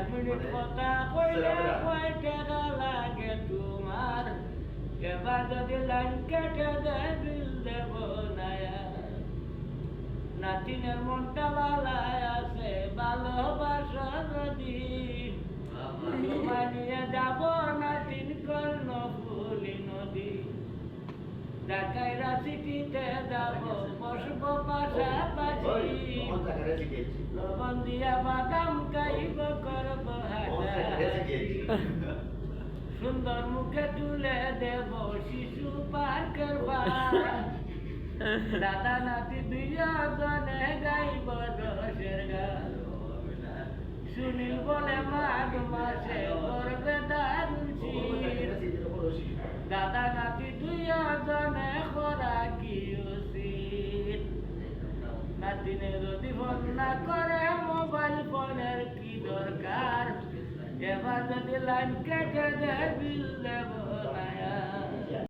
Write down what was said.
minute কথা কইলে কয় টাকা লাগে তোমার এবার যদি লাইন কেটে দেয় বিল দেব না নাতিনের মনটা বালায় আছে ভালোবাসা যদি তোমায় নিয়ে যাব নাতিন কর্ণ ফুলি নদী ঢাকায় রাশিটিতে যাব বসবো পাশাপাশি লবণ দিয়া বাদাম খাইব করব সুন্দর মুখে তুলে দেব শিশু পার্কের দাদা নাতি দুইজনে গাইব রসের গান সুনীল বলে মাঘ মাসে করবে দারুণ দাদা নাতি দুইজনে খরা কি উচিত নাতিনে যদি ফোন না করে মোবাইল ফোনের কি দরকার এবার যদি লাইন কেটে দেয় বিল দেব না